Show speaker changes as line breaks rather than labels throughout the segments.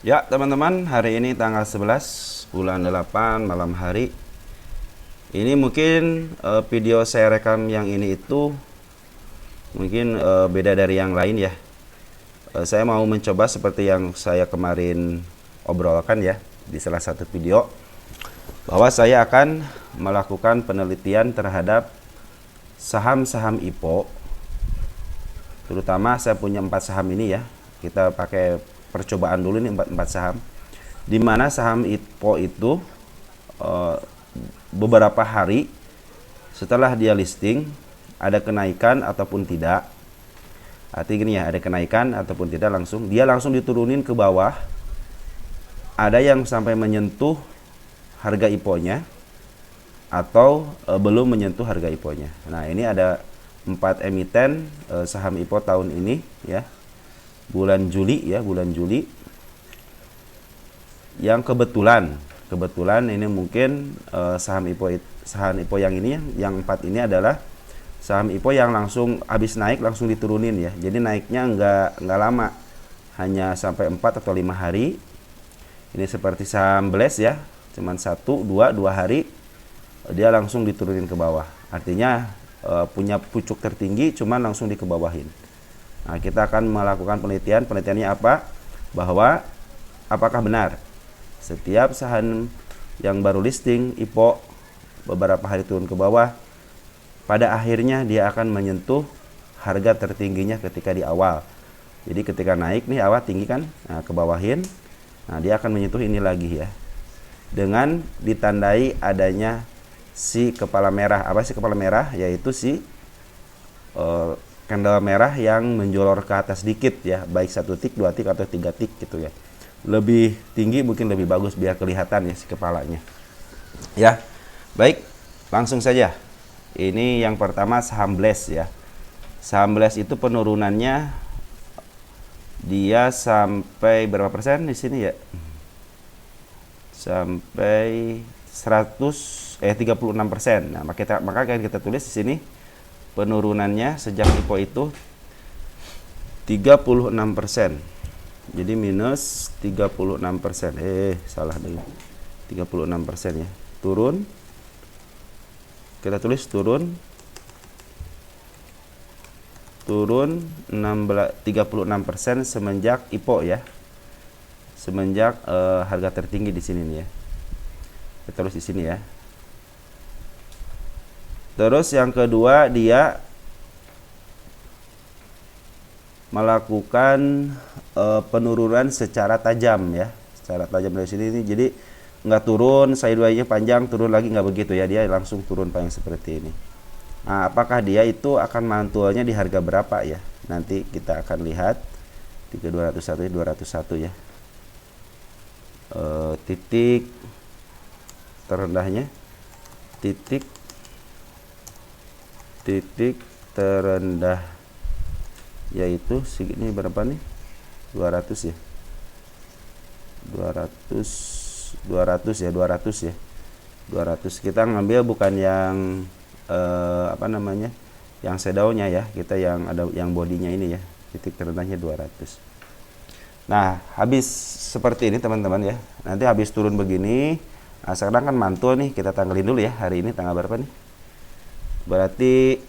Ya teman-teman, hari ini tanggal 11 bulan 8 malam hari. Ini mungkin video saya rekam yang ini itu mungkin beda dari yang lain ya. Saya mau mencoba seperti yang saya kemarin obrolkan ya di salah satu video, bahwa saya akan melakukan penelitian terhadap saham-saham IPO. Terutama saya punya 4 saham ini ya. Kita pakai percobaan dulu nih 4 saham. Di mana saham IPO itu beberapa hari setelah dia listing ada kenaikan ataupun tidak. Artinya gini ya, ada kenaikan ataupun tidak, dia langsung diturunin ke bawah. Ada yang sampai menyentuh harga IPO-nya atau belum menyentuh harga IPO-nya. Nah, ini ada 4 emiten saham IPO tahun ini ya. Bulan Juli ya, bulan Juli. Yang kebetulan ini mungkin saham IPO yang ini, yang 4 ini adalah saham IPO yang langsung habis naik langsung diturunin ya. Jadi naiknya enggak lama, hanya sampai 4 atau 5 hari. Ini seperti saham Bless ya, cuman 2 hari dia langsung diturunin ke bawah. Artinya punya pucuk tertinggi cuman langsung dikebawahin. Nah, kita akan melakukan penelitiannya apa? Bahwa apakah benar setiap saham yang baru listing IPO beberapa hari turun ke bawah, pada akhirnya dia akan menyentuh harga tertingginya ketika di awal. Jadi ketika naik nih awal tinggi kan, nah, ke bawahin, nah dia akan menyentuh ini lagi ya, dengan ditandai adanya si kepala merah. Apa sih kepala merah? Yaitu si candle merah yang menjolor ke atas dikit ya, baik 1 tik, 2 tik atau 3 tik gitu ya. Lebih tinggi mungkin lebih bagus biar kelihatan ya si kepalanya. Ya. Baik, langsung saja. Ini yang pertama saham Bless ya. Saham Bless itu penurunannya dia sampai berapa persen di sini ya? Sampai 36%. Nah, maka kita tulis di sini penurunannya sejak IPO itu 36%. Jadi minus 36%. Salah deh. 36% ya. Turun. Kita tulis turun 36% semenjak IPO ya. Semenjak harga tertinggi di sini nih ya. Kita tulis di sini ya. Terus yang kedua, dia melakukan penurunan secara tajam ya, secara tajam dari sini nih. Jadi nggak turun sideways-nya panjang, turun lagi, nggak begitu ya, dia langsung turun panjang seperti ini. Nah, apakah dia itu akan mantulnya di harga berapa ya? Nanti kita akan lihat. 201 ya. Titik terendahnya, titik terendah yaitu segini berapa nih? 200 ya. 200 ya. 200 kita ngambil bukan yang yang shadownya ya, kita yang ada yang bodinya ini ya. Titik terendahnya 200. Nah, habis seperti ini teman-teman ya. Nanti habis turun begini, nah sekarang kan mantul nih, kita tanggalin dulu ya. Hari ini tanggal berapa nih? Berarti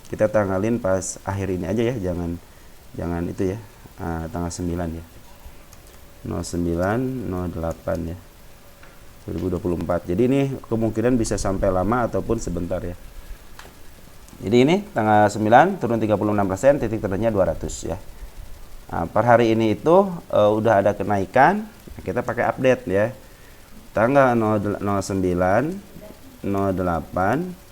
kita tanggalin pas akhir ini aja ya, jangan itu ya. Tanggal 9 ya. 09/08 ya. 2024. Jadi ini kemungkinan bisa sampai lama ataupun sebentar ya. Jadi ini tanggal 9 turun 36%, titik terendahnya 200 ya. Nah, per hari ini itu udah ada kenaikan. Kita pakai update ya. Tanggal 09/08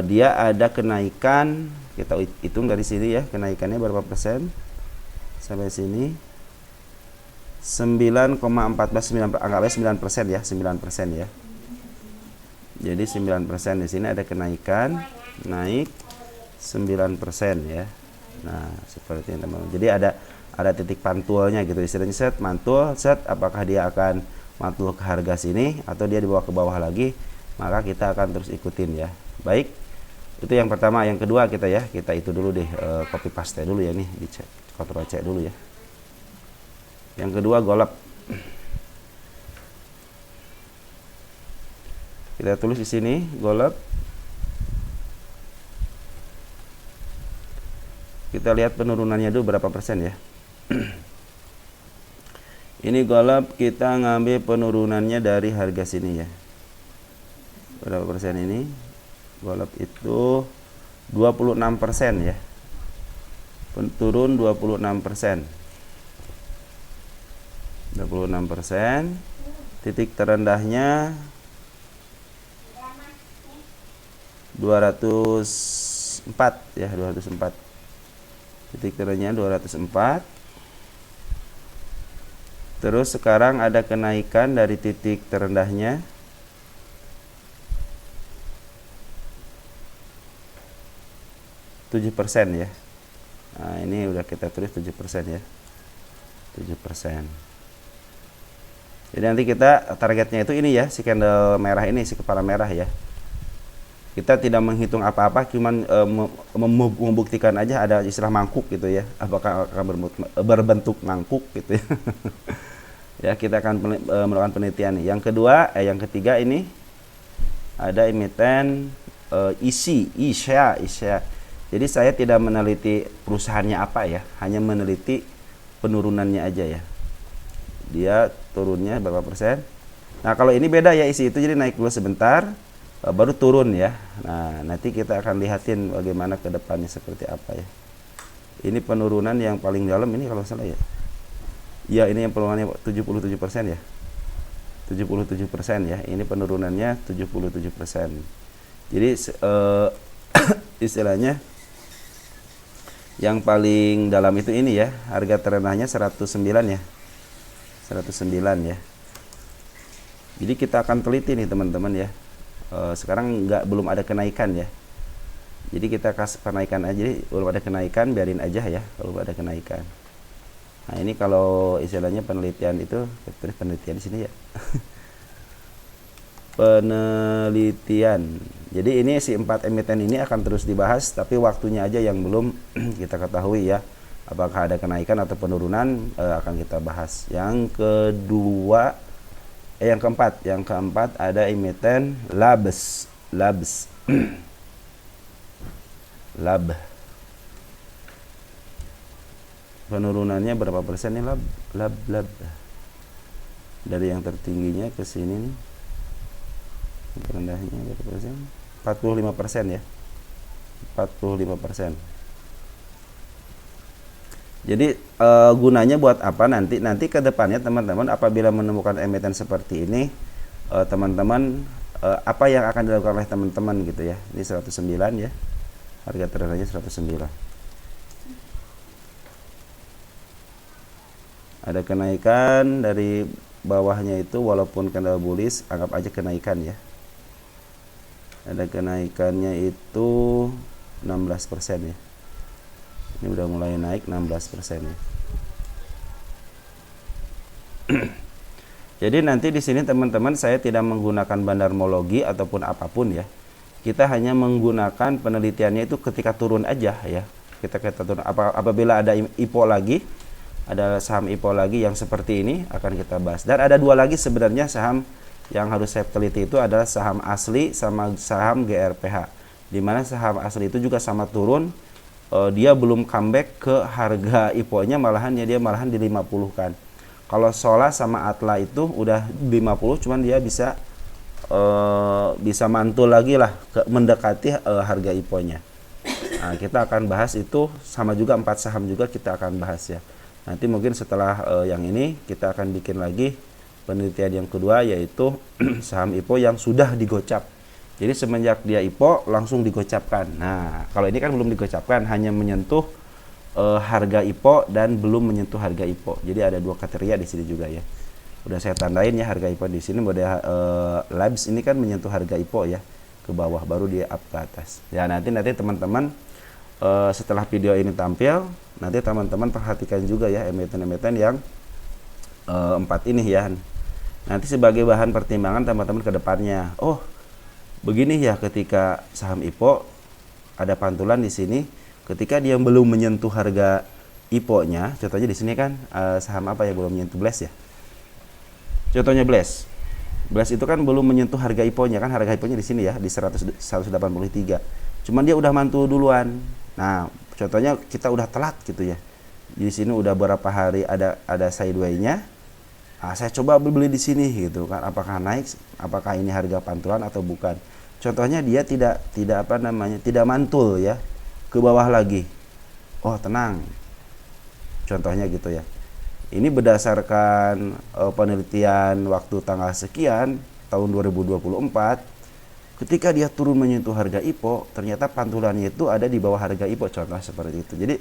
dia ada kenaikan. Kita hitung dari sini ya, kenaikannya berapa persen sampai sini. 9,14, anggapnya 9% ya, 9% ya. Jadi 9% di sini ada kenaikan, naik 9% ya. Nah, seperti ini teman-teman. Jadi ada titik pantulnya gitu. Istilahnya set mantul, set apakah dia akan mantul ke harga sini atau dia dibawa ke bawah lagi, maka kita akan terus ikutin ya. Baik. Itu yang pertama. Yang kedua kita itu dulu deh, copy paste dulu ya nih, dicek, Ctrl C dulu ya. Yang kedua golep. Kita tulis di sini golep. Kita lihat penurunannya dulu berapa persen ya. Ini golep kita ngambil penurunannya dari harga sini ya. Berapa persen ini? Golep itu 26% ya. Turun 26%. 26%. Titik terendahnya 204 ya, 204. Titik terendahnya 204. Terus sekarang ada kenaikan dari titik terendahnya 7% ya. Nah, ini udah kita tulis 7% ya. 7%. Jadi nanti kita targetnya itu ini ya, si candle merah ini, si kepala merah ya. Kita tidak menghitung apa-apa, cuman membuktikan aja ada istilah mangkuk gitu ya. Apakah akan berbentuk mangkuk gitu ya. Ya, kita akan melakukan penelitian nih. Yang kedua, yang ketiga ini ada emiten Isha. Jadi saya tidak meneliti perusahaannya apa ya, hanya meneliti penurunannya aja ya. Dia turunnya berapa persen. Nah, kalau ini beda ya, isi itu jadi naik dulu sebentar, baru turun ya. Nah, nanti kita akan lihatin bagaimana ke depannya seperti apa ya. Ini penurunan yang paling dalam ini kalau salah ya. Ya, ini yang penurunannya 77% ya. 77% ya. Ini penurunannya 77%. Jadi istilahnya yang paling dalam itu ini ya, harga terendahnya 109 ya. 109 ya. Jadi kita akan teliti nih teman-teman ya. Sekarang belum ada kenaikan ya. Jadi kita kasih kenaikan aja, jadi belum ada kenaikan biarin aja ya kalau ada kenaikan. Nah, ini kalau istilahnya penelitian itu, terus penelitian di sini ya. Penelitian. Jadi ini si 4 emiten ini akan terus dibahas, tapi waktunya aja yang belum kita ketahui ya. Apakah ada kenaikan atau penurunan akan kita bahas. Yang kedua, yang keempat ada emiten Labs. Lab. Penurunannya berapa persen nih lab. Dari yang tertingginya ke sini nih. Terendahnya berapa persen? 45% ya. 45%. Jadi gunanya buat apa nanti ke depannya teman-teman apabila menemukan emiten seperti ini teman-teman apa yang akan dilakukan oleh teman-teman gitu ya. Ini 109 ya. Harga terendahnya 109. Ada kenaikan dari bawahnya itu walaupun candle bullish, anggap aja kenaikan ya. Ada kenaikannya itu 16% ya. Ini udah mulai naik 16% ya. Jadi nanti di sini teman-teman saya tidak menggunakan bandarmologi ataupun apapun ya. Kita hanya menggunakan penelitiannya itu ketika turun aja ya. Kita turun apabila ada IPO lagi, ada saham IPO lagi yang seperti ini akan kita bahas. Dan ada dua lagi sebenarnya saham yang harus saya teliti itu adalah saham asli sama saham GRPH. Di mana saham asli itu juga sama turun, dia belum comeback ke harga IPO-nya, malahan dia di 50 kan. Kalau Sola sama Atla itu udah 50, cuman dia bisa mantul lagi lah mendekati harga IPO-nya. Nah, kita akan bahas itu, sama juga 4 saham juga kita akan bahas ya. Nanti mungkin setelah yang ini kita akan bikin lagi penelitian yang kedua, yaitu saham IPO yang sudah digocap. Jadi semenjak dia IPO langsung digocapkan. Nah, kalau ini kan belum digocapkan, hanya menyentuh harga IPO dan belum menyentuh harga IPO. Jadi ada dua kriteria di sini juga ya. Udah saya tandain ya harga IPO di sini. Model Labs ini kan menyentuh harga IPO ya ke bawah, baru dia up ke atas. Ya nanti teman-teman setelah video ini tampil, nanti teman-teman perhatikan juga ya emiten-emiten yang 4 ini ya. Nanti sebagai bahan pertimbangan teman-teman ke depannya. Oh, begini ya, ketika saham IPO ada pantulan di sini, ketika dia belum menyentuh harga IPO-nya, contohnya di sini kan saham apa ya belum menyentuh Blast ya. Contohnya Blast. Blast itu kan belum menyentuh harga IPO-nya kan, harga IPO-nya di sini ya di 183. Cuman dia udah mantul duluan. Nah, contohnya kita udah telat gitu ya. Di sini udah berapa hari ada sideway-nya. Nah, saya coba beli di sini gitu kan, apakah naik, apakah ini harga pantulan atau bukan. Contohnya dia tidak apa namanya, tidak mantul ya ke bawah lagi. Oh, tenang. Contohnya gitu ya. Ini berdasarkan penelitian waktu tanggal sekian tahun 2024, ketika dia turun menyentuh harga IPO, ternyata pantulannya itu ada di bawah harga IPO, contoh seperti itu. Jadi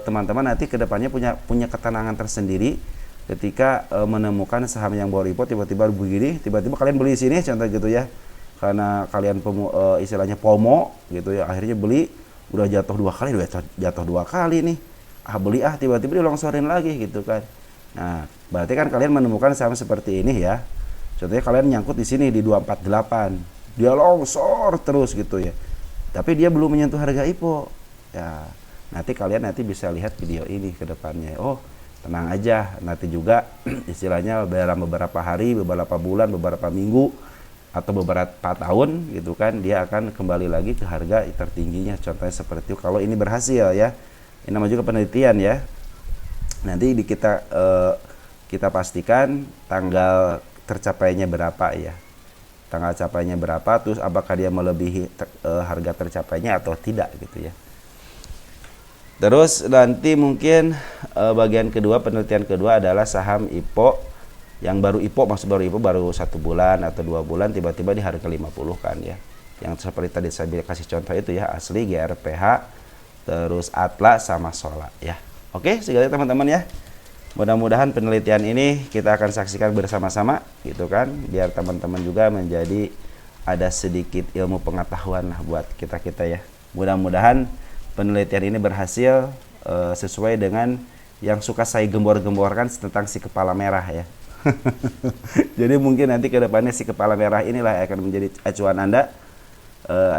teman-teman nanti kedepannya punya ketenangan tersendiri ketika menemukan saham yang bawah IPO tiba-tiba begini, tiba-tiba kalian beli di sini, contoh gitu ya. Karena kalian istilahnya FOMO gitu ya, akhirnya beli, udah jatuh 2 kali, jatuh 2 kali nih. Beli tiba-tiba dilongsorin lagi gitu kan. Nah, berarti kan kalian menemukan saham seperti ini ya. Contohnya kalian nyangkut di sini di 248. Dia longsor terus gitu ya. Tapi dia belum menyentuh harga IPO. Ya, nanti kalian bisa lihat video ini ke depannya. Oh, tenang aja, nanti juga istilahnya dalam beberapa hari, beberapa bulan, beberapa minggu atau beberapa tahun gitu kan, dia akan kembali lagi ke harga tertingginya. Contohnya seperti itu kalau ini berhasil ya. Ini namanya juga penelitian ya. Nanti kita pastikan tanggal tercapainya berapa ya. Tanggal capainya berapa, terus apakah dia melebihi harga tercapainya atau tidak gitu ya. Terus nanti mungkin bagian kedua, penelitian kedua adalah saham IPO yang baru IPO, maksud baru IPO baru 1 bulan atau 2 bulan tiba-tiba di harga 50 kan ya. Yang seperti tadi saya kasih contoh itu ya, Asli, GRPH, terus Atlas sama Sola ya. Oke, segitu teman-teman ya. Mudah-mudahan penelitian ini kita akan saksikan bersama-sama gitu kan, biar teman-teman juga menjadi ada sedikit ilmu pengetahuan lah buat kita-kita ya. Mudah-mudahan penelitian ini berhasil sesuai dengan yang suka saya gembor-gemborkan tentang si kepala merah ya. Jadi mungkin nanti ke depannya si kepala merah inilah yang akan menjadi acuan Anda,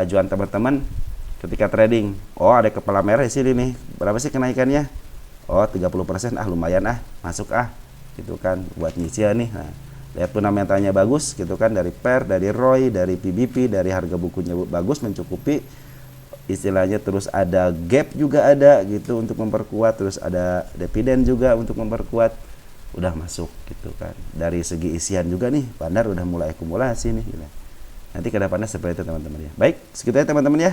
acuan teman-teman ketika trading. Oh, ada kepala merah di sini nih. Berapa sih kenaikannya? Oh, 30%. Lumayan masuk gitu kan buat nyicil nih. Nah, lihat fundamentalnya bagus gitu kan, dari PER, dari ROI, dari PBP, dari harga bukunya bagus mencukupi. Istilahnya terus ada gap juga ada gitu untuk memperkuat, terus ada dividen juga untuk memperkuat. Udah masuk gitu kan. Dari segi isian juga nih, Bandar udah mulai akumulasi nih gitu. Nanti ke depannya seperti itu teman-teman ya. Baik, segitu ya teman-teman ya.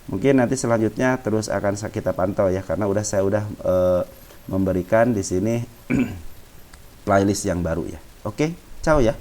Mungkin nanti selanjutnya terus akan kita pantau ya, karena saya udah memberikan di sini playlist yang baru ya. Oke, ciao ya.